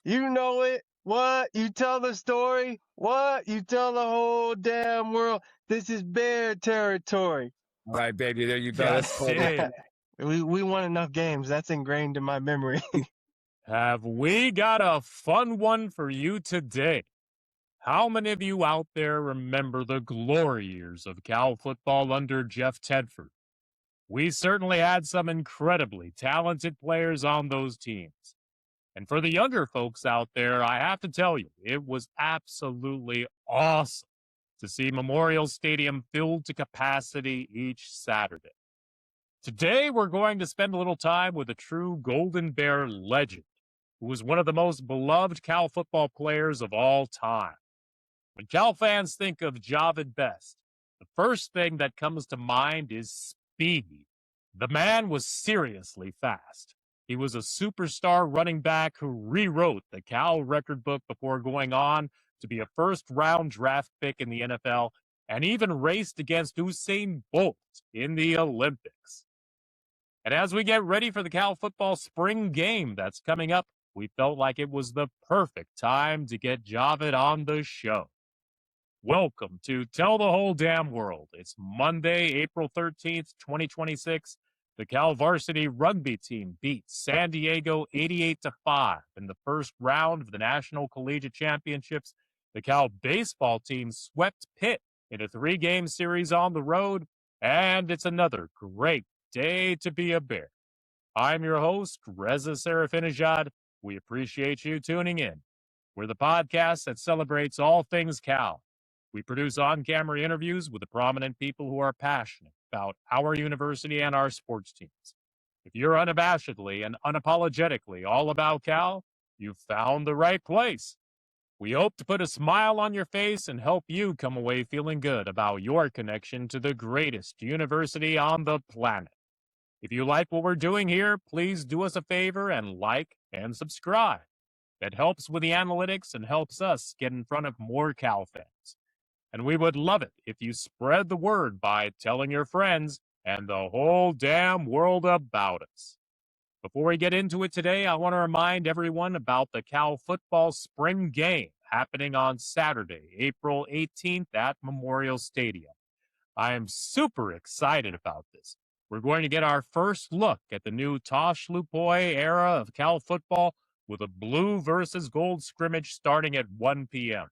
You know it. What? You tell the story? What? You tell the whole damn world. This is bear territory. All right, baby. There you go. That's it. We won enough games. That's ingrained in my memory. Have we got a fun one for you today? How many of you out there remember the glory years of Cal football under Jeff Tedford? We certainly had some incredibly talented players on those teams. And for the younger folks out there, I have to tell you, it was absolutely awesome to see Memorial Stadium filled to capacity each Saturday. Today, we're going to spend a little time with a true Golden Bear legend, who was one of the most beloved Cal football players of all time. When Cal fans think of Jahvid Best, the first thing that comes to mind is speed. The man was seriously fast. He was a superstar running back who rewrote the Cal record book before going on to be a first-round draft pick in the NFL and even raced against Usain Bolt in the Olympics. And as we get ready for the Cal football spring game that's coming up, we felt like it was the perfect time to get Jahvid on the show. Welcome to Tell the Whole Damn World. It's Monday, April 13th, 2026. The Cal varsity rugby team beat San Diego 88-5 in the first round of the National Collegiate Championships. The Cal baseball team swept Pitt in a 3-game series on the road, and it's another great day to be a Bear. I'm your host, Reza Serafinejad. We appreciate you tuning in. We're the podcast that celebrates all things Cal. We produce on-camera interviews with the prominent people who are passionate about our university and our sports teams. If you're unabashedly and unapologetically all about Cal, you've found the right place. We hope to put a smile on your face and help you come away feeling good about your connection to the greatest university on the planet. If you like what we're doing here, please do us a favor and like and subscribe. That helps with the analytics and helps us get in front of more Cal fans. And we would love it if you spread the word by telling your friends and the whole damn world about us. Before we get into it today, I want to remind everyone about the Cal football spring game happening on Saturday, April 18th at Memorial Stadium. I am super excited about this. We're going to get our first look at the new Tosh Lupoi era of Cal football with a blue versus gold scrimmage starting at 1 p.m.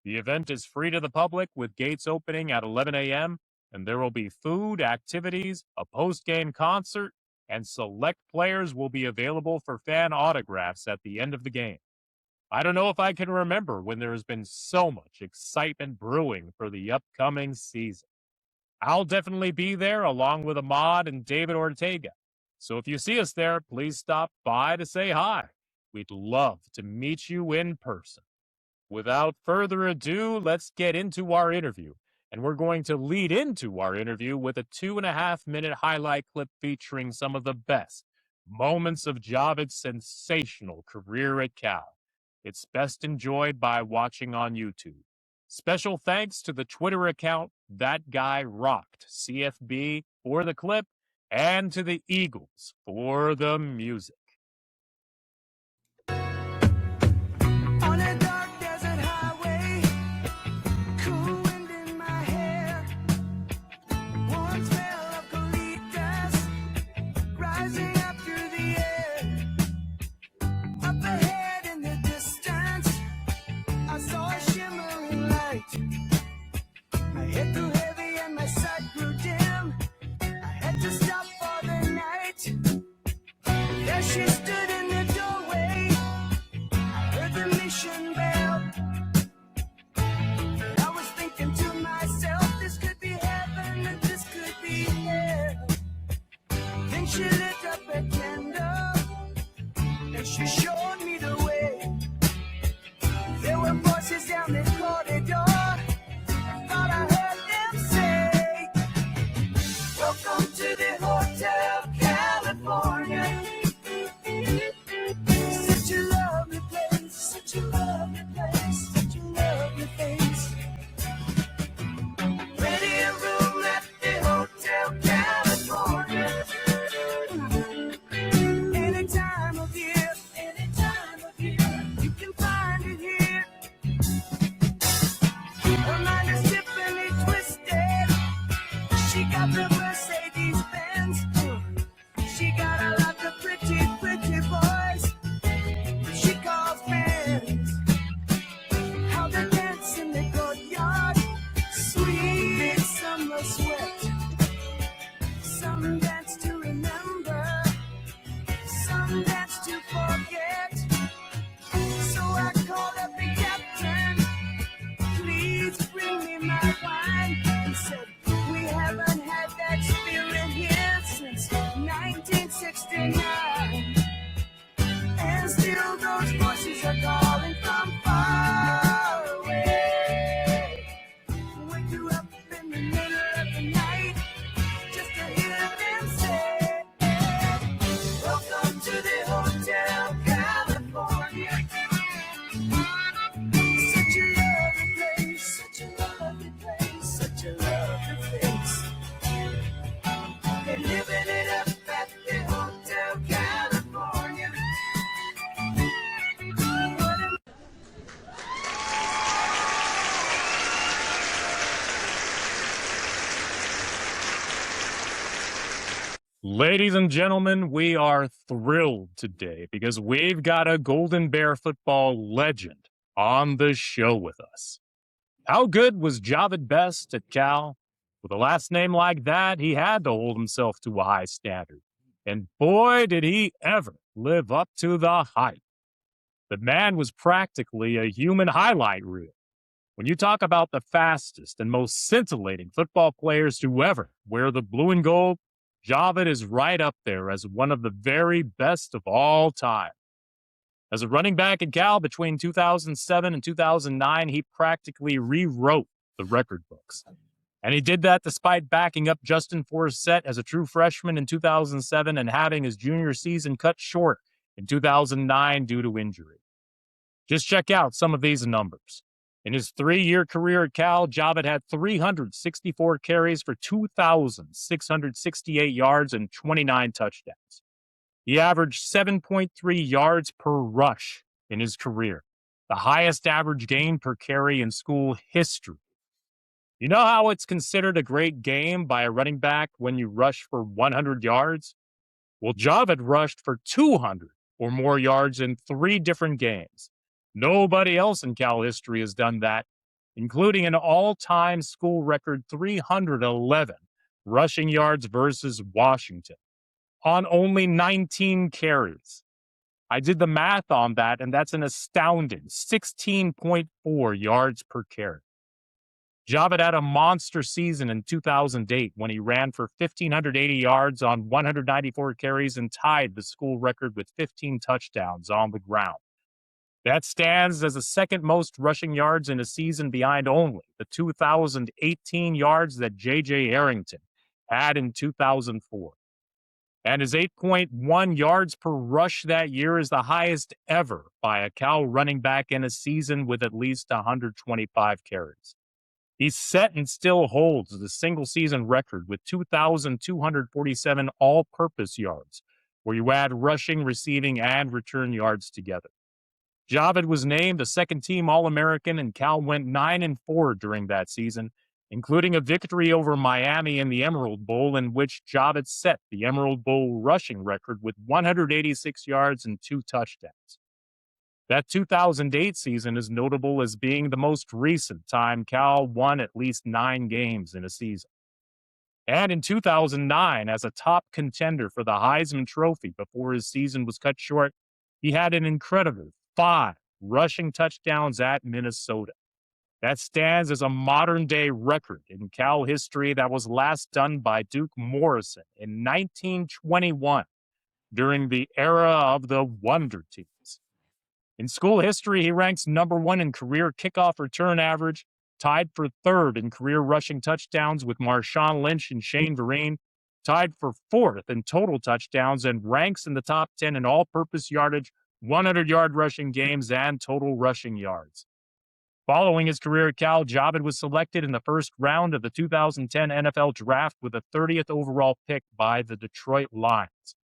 The event is free to the public with gates opening at 11 a.m., and there will be food, activities, a post-game concert, and select players will be available for fan autographs at the end of the game. I don't know if I can remember when there has been so much excitement brewing for the upcoming season. I'll definitely be there along with Ahmad and David Ortega. So if you see us there, please stop by to say hi. We'd love to meet you in person. Without further ado, let's get into our interview. And we're going to lead into our interview with a 2.5-minute highlight clip featuring some of the best moments of Jahvid's sensational career at Cal. It's best enjoyed by watching on YouTube. Special thanks to the Twitter account That Guy Rocked CFB for the clip and to the Eagles for the music. On a dark desert highway, cool wind in my hair, warm smell of colitas rising up through the air. Up ahead in the distance, I saw a shimmering light. I hit too heavy and my sight grew dim. I had to stop for the night. There she Ladies and gentlemen, we are thrilled today because we've got a Golden Bear football legend on the show with us. How good was Jahvid Best at Cal? With a last name like that, he had to hold himself to a high standard. And boy, did he ever live up to the hype. The man was practically a human highlight reel. When you talk about the fastest and most scintillating football players to ever wear the blue and gold, Jahvid is right up there as one of the very best of all time. As a running back at Cal between 2007 and 2009, he practically rewrote the record books. And he did that despite backing up Justin Forsett as a true freshman in 2007 and having his junior season cut short in 2009 due to injury. Just check out some of these numbers. In his 3-year career at Cal, Jahvid had 364 carries for 2,668 yards and 29 touchdowns. He averaged 7.3 yards per rush in his career, the highest average gain per carry in school history. You know how it's considered a great game by a running back when you rush for 100 yards? Well, Jahvid rushed for 200 or more yards in 3 different games. Nobody else in Cal history has done that, including an all-time school record 311 rushing yards versus Washington on only 19 carries. I did the math on that, and that's an astounding 16.4 yards per carry. Jahvid had a monster season in 2008 when he ran for 1,580 yards on 194 carries and tied the school record with 15 touchdowns on the ground. That stands as the second most rushing yards in a season behind only the 2,018 yards that J.J. Arrington had in 2004. And his 8.1 yards per rush that year is the highest ever by a Cal running back in a season with at least 125 carries. He set and still holds the single-season record with 2,247 all-purpose yards, where you add rushing, receiving, and return yards together. Jahvid was named a second-team All-American, and Cal went 9-4 during that season, including a victory over Miami in the Emerald Bowl, in which Jahvid set the Emerald Bowl rushing record with 186 yards and 2 touchdowns. That 2008 season is notable as being the most recent time Cal won at least 9 games in a season. And in 2009, as a top contender for the Heisman Trophy before his season was cut short, he had an incredible 5 rushing touchdowns at Minnesota. That stands as a modern-day record in Cal history that was last done by Duke Morrison in 1921 during the era of the Wonder Teams. In school history, he ranks number 1 in career kickoff return average, tied for 3rd in career rushing touchdowns with Marshawn Lynch and Shane Vereen, tied for 4th in total touchdowns, and ranks in the top 10 in all-purpose yardage, 100-yard rushing games, and total rushing yards. Following his career at Cal, Jahvid was selected in the first round of the 2010 NFL Draft with the 30th overall pick by the Detroit Lions.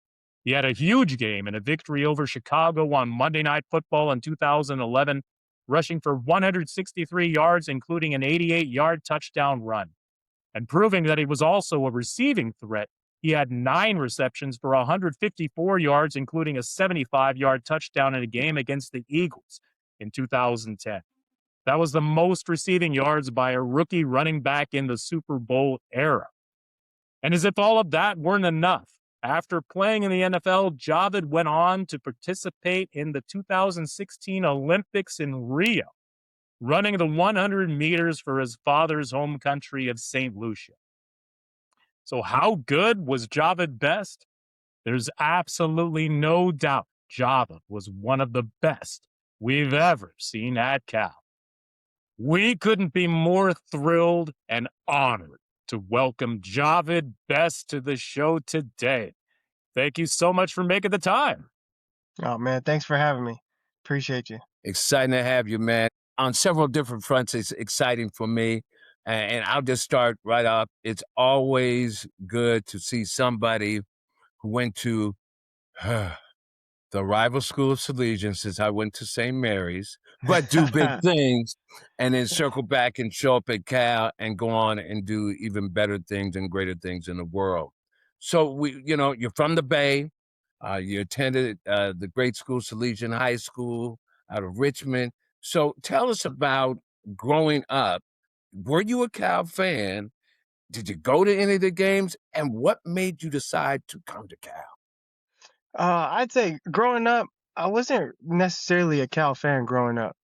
He had a huge game in a victory over Chicago on Monday Night Football in 2011, rushing for 163 yards, including an 88-yard touchdown run. And proving that he was also a receiving threat, he had 9 receptions for 154 yards, including a 75-yard touchdown in a game against the Eagles in 2010. That was the most receiving yards by a rookie running back in the Super Bowl era. And as if all of that weren't enough, after playing in the NFL, Jahvid went on to participate in the 2016 Olympics in Rio, running the 100 meters for his father's home country of St. Lucia. So how good was Jahvid Best? There's absolutely no doubt Jahvid was one of the best we've ever seen at Cal. We couldn't be more thrilled and honored to welcome Jahvid Best to the show today. Thank you so much for making the time. Oh, man, thanks for having me. Appreciate you. Exciting to have you, man. On several different fronts, it's exciting for me. And I'll just start right off. It's always good to see somebody who went to the rival school of Salesian, since I went to St. Mary's, but do big things and then circle back and show up at Cal and go on and do even better things and greater things in the world. So you're from the Bay. You attended the great school, Salesian High School out of Richmond. So tell us about growing up. Were you a Cal fan? Did you go to any of the games? And what made you decide to come to Cal? I'd say growing up, I wasn't necessarily a Cal fan growing up.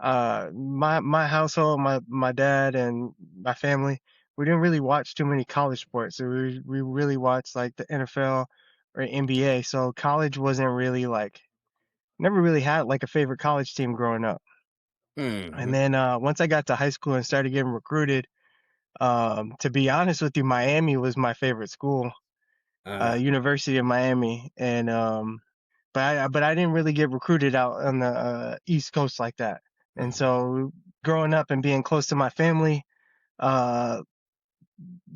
My household, my dad and my family, we didn't really watch too many college sports. So we really watched like the NFL or NBA. So college wasn't really like, never really had like a favorite college team growing up. And Hmm. then once I got to high school and started getting recruited, to be honest with you, Miami was my favorite school, University of Miami, and but I didn't really get recruited out on the East Coast like that. And so growing up and being close to my family, uh,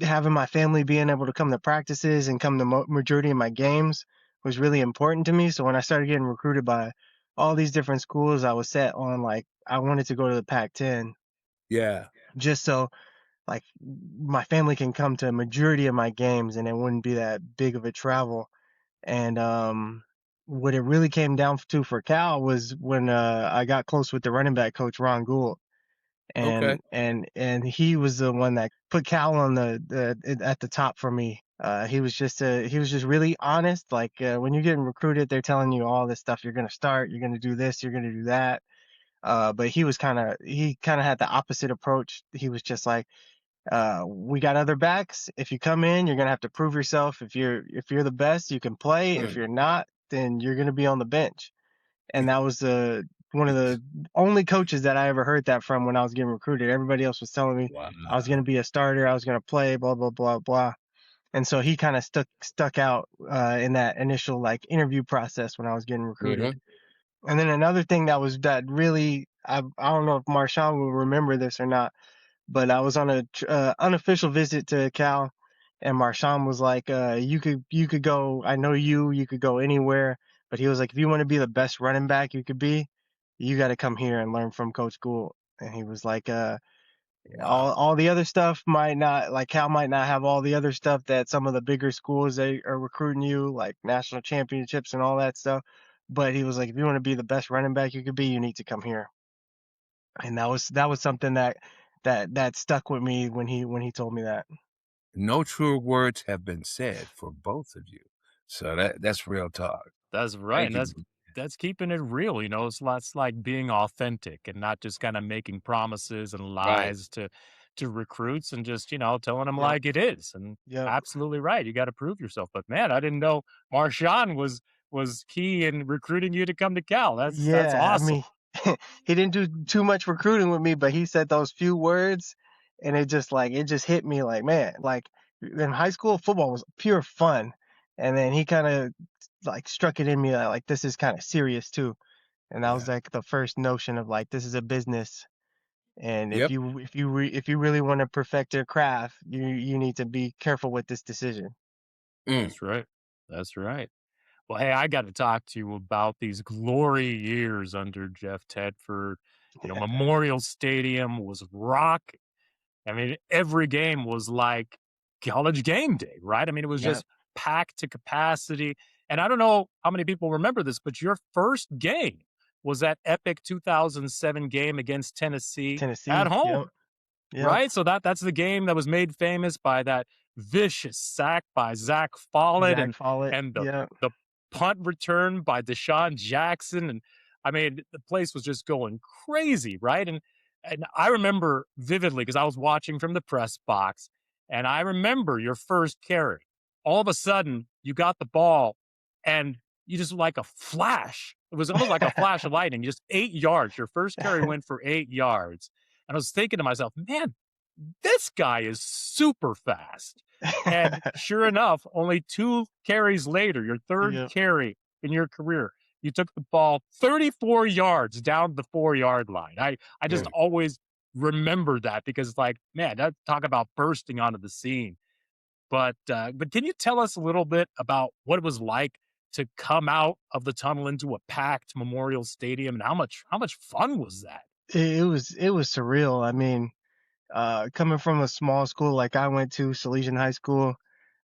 having my family being able to come to practices and come to majority of my games was really important to me. So when I started getting recruited by all these different schools, I was set on like I wanted to go to the Pac-10 Yeah. just so like my family can come to a majority of my games and it wouldn't be that big of a travel. And what it really came down to for Cal was when I got close with the running back coach Ron Gould, Okay. and he was the one that put Cal on the at the top for me. He was just really honest. Like when you're getting recruited, they're telling you all this stuff. You're gonna start. You're gonna do this. You're gonna do that. But he kind of had the opposite approach. He was just like, we got other backs. If you come in, you're gonna have to prove yourself. If you're the best, you can play. If Mm. you're not, then you're gonna be on the bench. And that was one of the only coaches that I ever heard that from when I was getting recruited. Everybody else was telling me Wow. I was gonna be a starter, I was gonna play, blah blah blah blah. And so he kind of stuck out in that initial like interview process when I was getting recruited. Hmm. And then another thing that really I don't know if Marshawn will remember this or not, but I was on a unofficial visit to Cal, and Marshawn was like, you could go. I know you could go anywhere, but he was like, if you want to be the best running back you could be, you got to come here and learn from Coach Gould. And he was like, Wow. all the other stuff might not like Cal might not have all the other stuff that some of the bigger schools they are recruiting you like national championships and all that stuff. But he was like, if you want to be the best running back you could be, you need to come here. And that was something that stuck with me when he told me that. No truer words have been said for both of you. So that's real talk. That's right, Thank and you. that's keeping it real, you know, it's lots like being authentic and not just kinda making promises and Right. lies to recruits and just, you know, telling them Yep. like it is, and Yep. absolutely right, you gotta prove yourself, but man, I didn't know Marshawn was key in recruiting you to come to Cal, that's Yeah, I awesome. mean, he didn't do too much recruiting with me, but he said those few words, and it just hit me like, man, like in high school, football was pure fun, and then he kind of like struck it in me that like this is kind of serious too, and that was Yeah. like the first notion of like this is a business, and if Yep. you really want to perfect your craft, you need to be careful with this decision. Mm. That's right, that's right. Well, hey, I got to talk to you about these glory years under Jeff Tedford. You know, Memorial Stadium was rocking. I mean, every game was like college game day, right? I mean, it was Yeah, just packed to capacity. And I don't know how many people remember this, but your first game was that epic 2007 game against Tennessee at Tennessee. home, Yep. Yep. right? So that's the game that was made famous by that vicious sack by Zach Follett Zach and Follett. and the Yep. the punt return by Deshaun Jackson. And I mean, the place was just going crazy, right? And I remember vividly because I was watching from the press box, and I remember your first carry. All of a sudden, you got the ball, and you just like a flash. It was almost like a flash of lightning. Just 8 yards. Your first carry went for 8 yards. And I was thinking to myself, man, this guy is super fast. And sure enough, only 2 carries later, your third Yep. carry in your career, you took the ball 34 yards down the 4 yard line. I just Mm. always remember that because, like, man, that talk about bursting onto the scene. But can you tell us a little bit about what it was like to come out of the tunnel into a packed Memorial Stadium and how much fun was that? It was surreal. I mean, coming from a small school like I went to, Salesian High School,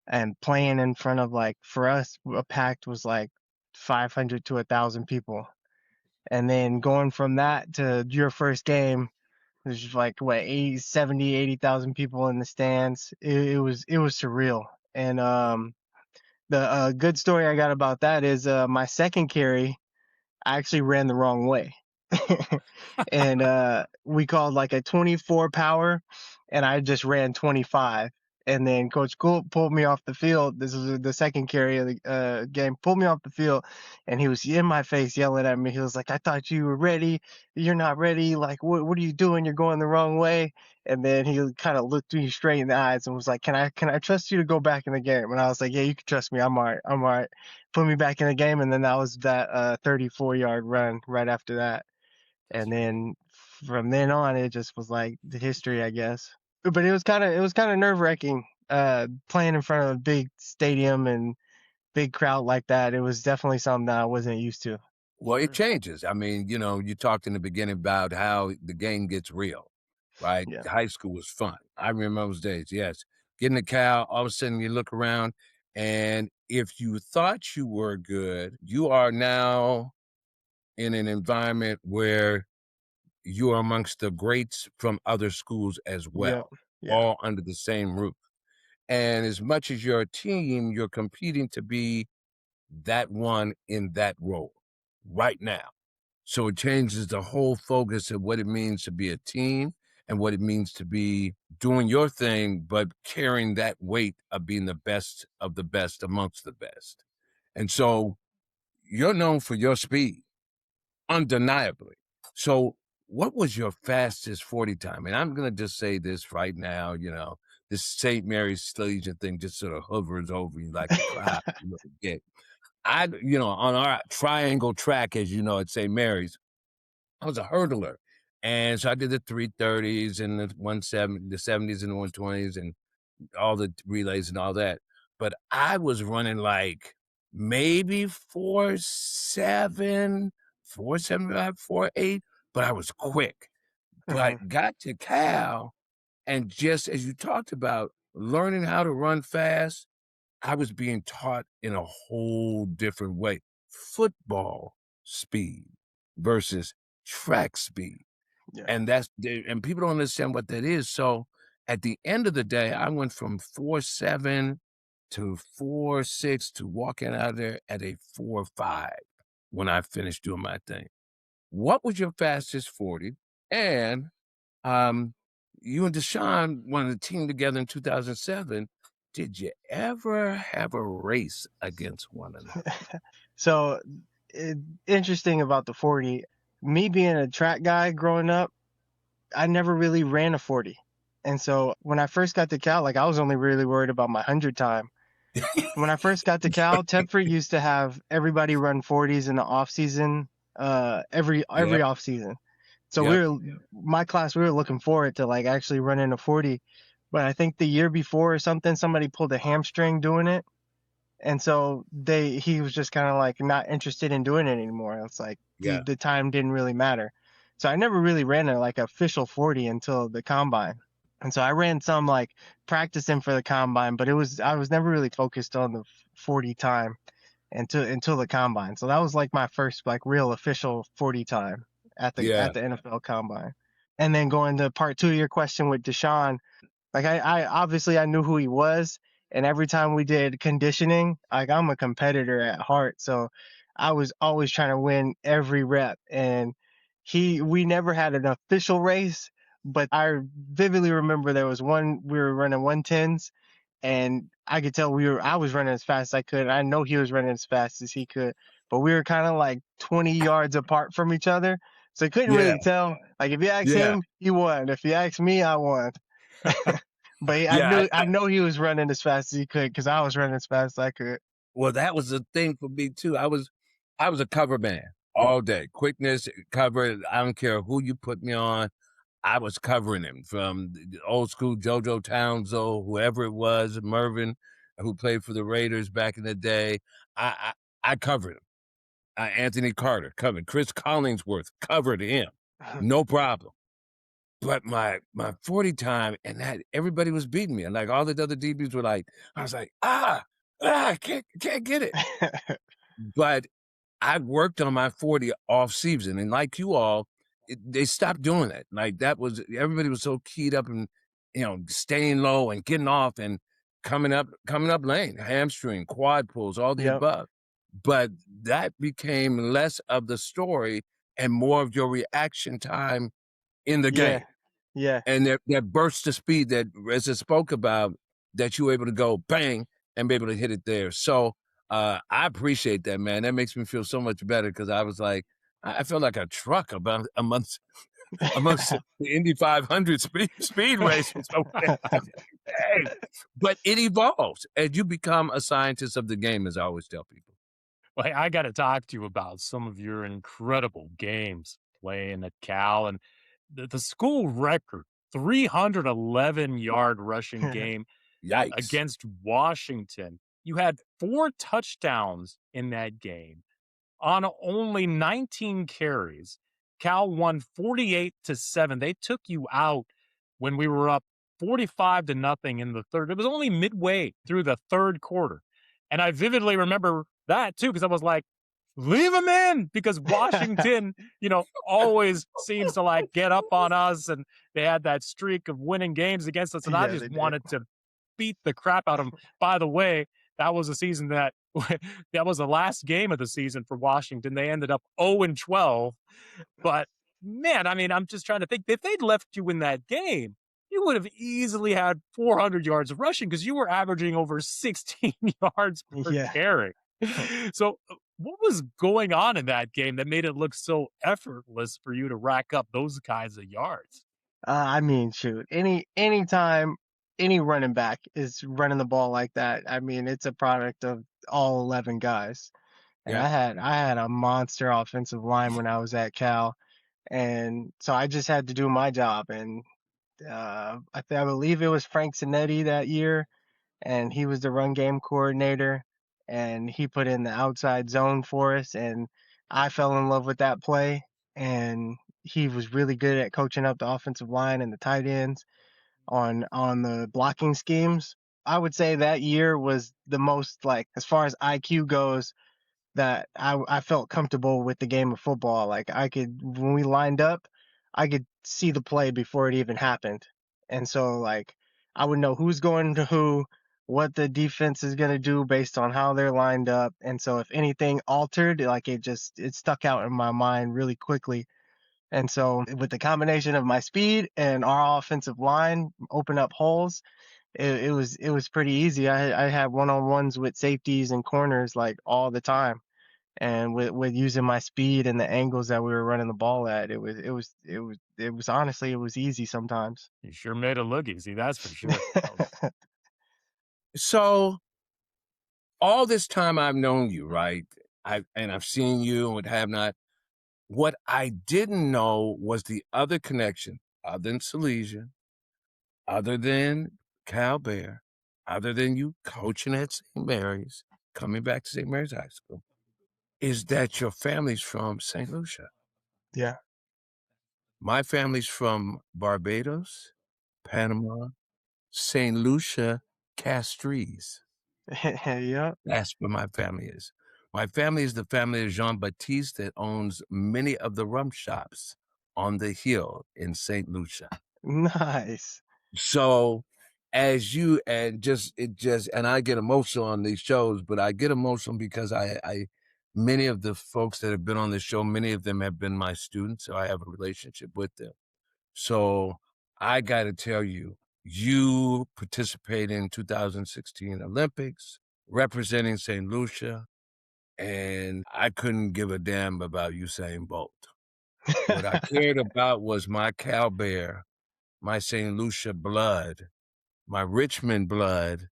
and playing in front of, like, for us, a packed was like 500 to 1,000 people. And then going from that to your first game, there's like what 80, 70, 80,000 people in the stands. It was surreal. And the good story I got about that is my second carry, I actually ran the wrong way. And we called like a 24 power, and I just ran 25. And then Coach Gould pulled me off the field. This was the second carry of the game. Pulled me off the field, and he was in my face yelling at me. He was like, "I thought you were ready. You're not ready. Like, what are you doing? You're going the wrong way." And then he kind of looked me straight in the eyes and was like, "Can I trust you to go back in the game?" And I was like, "Yeah, you can trust me. I'm all right. I'm all right." Put me back in the game, and then that was that 34-yard run right after that. And then from then on, it just was like the history, I guess. But it was kind of nerve-wracking playing in front of a big stadium and big crowd like that. It was definitely something that I wasn't used to. Well, it changes. I mean, you talked in the beginning about how the game gets real, right? Yeah. High school was fun. I remember those days, yes. Getting the cow, all of a sudden you look around, and if you thought you were good, you are now in an environment where you are amongst the greats from other schools as Yep. well, Yeah. all under the same roof. And as much as you're a team, you're competing to be that one in that role right now. So it changes the whole focus of what it means to be a team and what it means to be doing your thing, but carrying that weight of being the best of the best amongst the best. And so you're known for your speed, undeniably. So what was your fastest 40 time? And I'm going to just say this right now, this St. Mary's Legion thing just sort of hovers over you like a cloud. On our triangle track, as you know, at St. Mary's, I was a hurdler. And so I did the 330s and the 170, the 70s and the 120s and all the relays and all that. But I was running like maybe 4.7, 4.75, 4.8, but I was quick. But got to Cal, and just as you talked about, learning how to run fast, I was being taught in a whole different way. Football speed versus track speed. Yeah. And and people don't understand what that is. So at the end of the day, I went from 4.7 to 4.6 to walking out of there at a 4.5 when I finished doing my thing. What was your fastest 40? And you and Deshaun won the team together in 2007. Did you ever have a race against one another? So interesting about the 40. Me being a track guy growing up, I never really ran a 40. And so when I first got to Cal, like I was only really worried about my 100 time. When I first got to Cal, Tedford used to have everybody run 40s in the off season, every Yep, off season. So yep, my class, we were looking forward to like actually running a 40. But I think the year before or something, somebody pulled a hamstring doing it. And so he was just kind of like not interested in doing it anymore. It's like yeah, the time didn't really matter. So I never really ran a like official 40 until the combine. And so I ran some like practicing for the combine, but I was never really focused on the 40 time until the combine. So that was like my first like real official 40 time at the yeah, NFL combine. And then going to part two of your question with Deshaun, like I obviously I knew who he was, and every time we did conditioning, like I'm a competitor at heart, so I was always trying to win every rep. And we never had an official race, but I vividly remember there was one we were running 110s, and I could tell I was running as fast as I could. I know he was running as fast as he could, but we were kind of like 20 yards apart from each other, so I couldn't yeah, really tell. Like if you ask yeah, him, he won. If you ask me, I won. But yeah. I know he was running as fast as he could because I was running as fast as I could. Well, that was the thing for me too. I was a cover man all day. Quickness, cover. I don't care who you put me on. I was covering him from the old school JoJo Townsend, whoever it was, Mervin, who played for the Raiders back in the day. I covered him. Anthony Carter covered. Chris Collingsworth covered him. No problem. But my 40 time, and that everybody was beating me, and, like, all the other DBs were like I was like, I can't get it." But I worked on my 40 off season, and like you all, they stopped doing it. Like, that was everybody was so keyed up and, staying low and getting off and coming up lane, hamstring, quad pulls, all the Yep. above. But that became less of the story and more of your reaction time in the Yeah. game. Yeah. And that burst of speed that Reza spoke about, that you were able to go bang and be able to hit it there. So, I appreciate that, man. That makes me feel so much better because I was like, I felt like a truck about amongst the Indy 500 speed racers over there. I was like, "Dang." But it evolves as you become a scientist of the game, as I always tell people. Well, hey, I got to talk to you about some of your incredible games playing at Cal and the school record 311-yard rushing game Yikes. against Washington. You had 4 touchdowns in that game on only 19 carries. Cal won 48-7. They took you out when we were up 45 to nothing in the third. It was only midway through the third quarter. And I vividly remember that too, because I was like, leave him in, because Washington, always seems to like get up on us, and they had that streak of winning games against us. And I Yeah, just they did. wanted to beat the crap out of them. By the way, that was a season that that was the last game of the season for Washington. They ended up 0-12. But man, I mean, I'm just trying to think, if they'd left you in that game, you would have easily had 400 yards of rushing because you were averaging over 16 yards per Yeah. carry. So, what was going on in that game that made it look so effortless for you to rack up those kinds of yards? I mean, shoot, anytime any running back is running the ball like that, I mean, it's a product of all 11 guys. And Yeah. I had a monster offensive line when I was at Cal, and so I just had to do my job. And I believe it was Frank Sinetti that year, and he was the run game coordinator, and he put in the outside zone for us, and I fell in love with that play. And he was really good at coaching up the offensive line and the tight ends on the blocking schemes. I would say that year was the most, like, as far as IQ goes, that I felt comfortable with the game of football. Like, I could, when we lined up, I could see the play before it even happened. And so, like, I would know who's going to who, what the defense is going to do based on how they're lined up. And so if anything altered, like, it stuck out in my mind really quickly. And so with the combination of my speed and our offensive line open up holes, it was pretty easy. I had one-on-ones with safeties and corners like all the time. And with using my speed and the angles that we were running the ball at, it was honestly, it was easy sometimes. You sure made it look easy, that's for sure. So, all this time I've known you, right? I've seen you and have not. What I didn't know was the other connection, other than Silesia, other than Cal Bear, other than you coaching at St. Mary's, coming back to St. Mary's High School, is that your family's from St. Lucia. Yeah. My family's from Barbados, Panama, St. Lucia, Castries. Yeah. That's where my family is. My family is the family of Jean-Baptiste that owns many of the rum shops on the hill in St. Lucia. Nice. So, as you and I get emotional on these shows, but I get emotional because I many of the folks that have been on this show, many of them have been my students, so I have a relationship with them. So, I gotta tell you, you participated in 2016 Olympics, representing St. Lucia, and I couldn't give a damn about Usain Bolt. What I cared about was my Cal Bear, my St. Lucia blood, my Richmond blood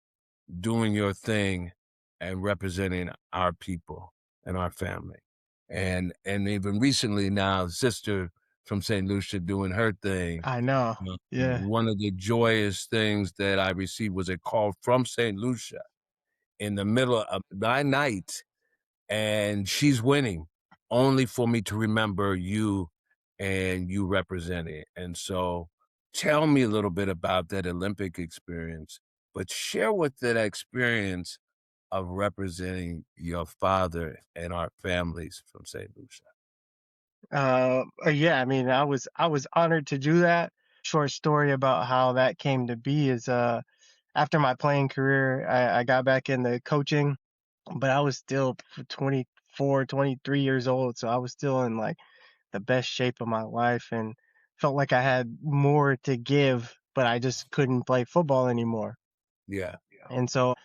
doing your thing and representing our people and our family. And even recently now, sister from St. Lucia doing her thing. I know. Yeah. One of the joyous things that I received was a call from St. Lucia in the middle of my night, and she's winning, only for me to remember you and you representing. And so Tell me a little bit about that Olympic experience, but share with that experience of representing your father and our families from St. Lucia. Yeah, I mean, I was honored to do that. Short story about how that came to be is after my playing career, I got back into coaching, but I was still 24, 23 years old, so I was still in like the best shape of my life and felt like I had more to give, but I just couldn't play football anymore. Yeah. And so I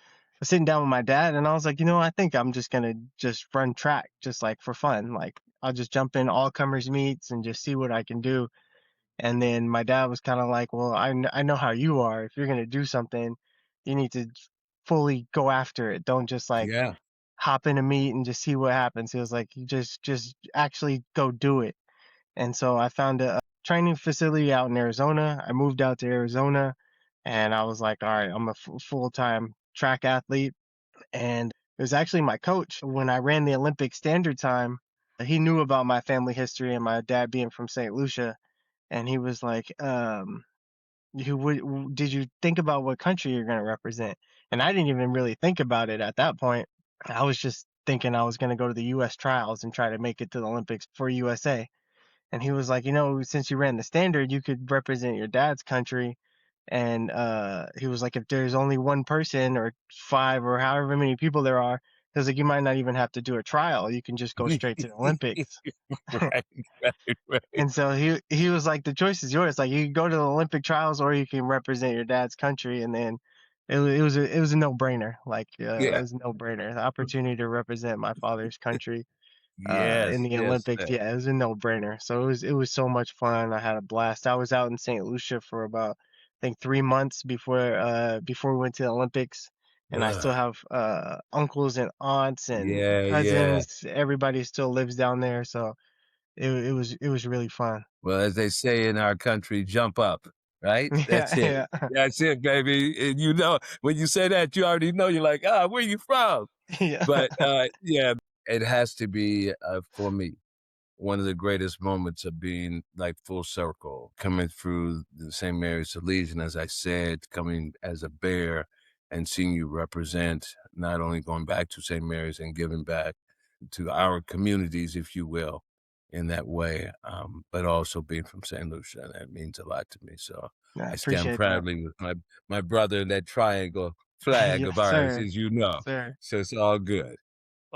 was sitting down with my dad and I was like, I think I'm just gonna just run track just like for fun. Like I'll just jump in all comers meets and just see what I can do. And then my dad was kind of like, well, I know how you are. If you're gonna do something, you need to fully go after it. Don't just like Yeah. hop in a meet and just see what happens. He was like, you just actually go do it. And so I found a training facility out in Arizona. I moved out to Arizona and I was like, all right, I'm a full-time track athlete. And it was actually my coach when I ran the Olympic standard time. He knew about my family history and my dad being from St. Lucia. And he was like, did you think about what country you're going to represent? And I didn't even really think about it at that point. I was just thinking I was going to go to the U.S. trials and try to make it to the Olympics for USA. And he was like, since you ran the standard, you could represent your dad's country. And he was like, if there's only one person or five or however many people there are, he was like, you might not even have to do a trial. You can just go straight to the Olympics. Right, right, right. And so he was like, the choice is yours. Like you can go to the Olympic trials or you can represent your dad's country. And then it was a no-brainer. Like it Yeah. was a no-brainer. The opportunity to represent my father's country in Yes, the yes, Olympics, yeah, it was a no-brainer. So it was so much fun. I had a blast. I was out in St. Lucia for about I think 3 months before we went to the Olympics, and I still Ugh. have uncles and aunts and Yeah, yeah. cousins. Everybody still lives down there, so it was really fun. Well, as they say in our country, jump up, right? That's Yeah, it. yeah, That's it, baby. And when you say that, you already know. You're like, where you from? yeah. But yeah, it has to be for me one of the greatest moments of being like full circle, coming through the St. Mary's Legion, as I said, coming as a bear and seeing you represent not only going back to St. Mary's and giving back to our communities, if you will, in that way, but also being from St. Lucia. That means a lot to me. So I I stand appreciate that. proudly with my brother in that triangle flag of Yes, ours, sir. as you know. Sir. So it's all good.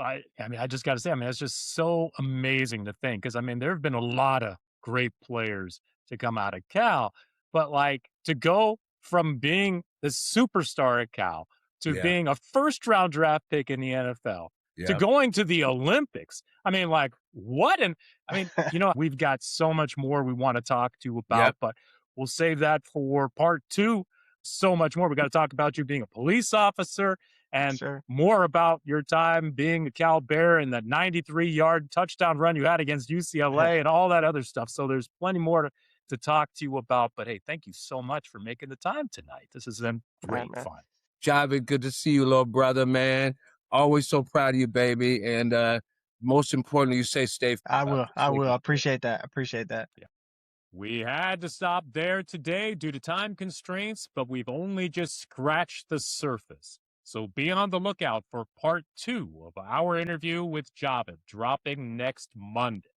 I just got to say, it's just so amazing to think because, there have been a lot of great players to come out of Cal, but like to go from being the superstar at Cal to Yeah. being a first round draft pick in the NFL to Yeah. going to the Olympics. Like what? And we've got so much more we want to talk to you about, Yep. but we'll save that for part two. So much more. We got to talk about you being a police officer and Sure. more about your time being a Cal Bear and that 93-yard touchdown run you had against UCLA and all that other stuff. So there's plenty more to talk to you about. But hey, thank you so much for making the time tonight. This has been All right, great man. fun. Jahvid, good to see you, little brother, man. Always so proud of you, baby. And most importantly, you stay safe. I will. I Safe will. out there. Appreciate that. Appreciate that. Yeah. We had to stop there today due to time constraints, but we've only just scratched the surface. So be on the lookout for part two of our interview with Jahvid, dropping next Monday.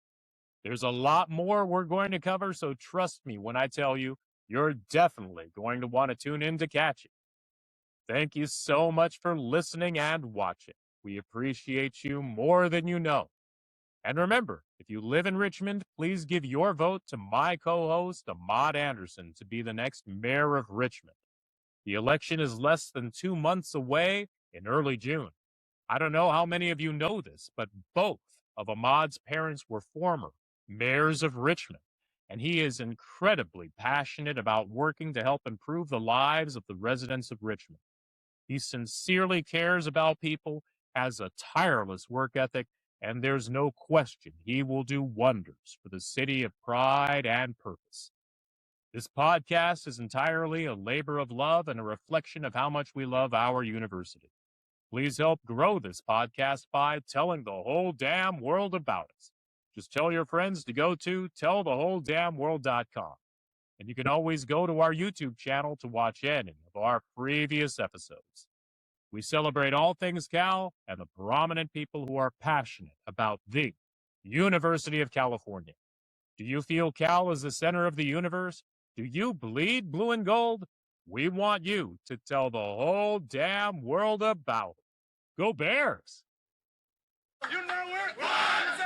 There's a lot more we're going to cover, so trust me when I tell you, you're definitely going to want to tune in to catch it. Thank you so much for listening and watching. We appreciate you more than you know. And remember, if you live in Richmond, please give your vote to my co-host, Ahmad Anderson, to be the next mayor of Richmond. The election is less than 2 months away in early June. I don't know how many of you know this, but both of Ahmad's parents were former mayors of Richmond, and he is incredibly passionate about working to help improve the lives of the residents of Richmond. He sincerely cares about people, has a tireless work ethic, and there's no question he will do wonders for the city of pride and purpose. This podcast is entirely a labor of love and a reflection of how much we love our university. Please help grow this podcast by telling the whole damn world about us. Just tell your friends to go to tellthewholedamnworld.com. And you can always go to our YouTube channel to watch any of our previous episodes. We celebrate all things Cal and the prominent people who are passionate about the University of California. Do you feel Cal is the center of the universe? Do you bleed blue and gold? We want you to tell the whole damn world about it. Go Bears! You know it.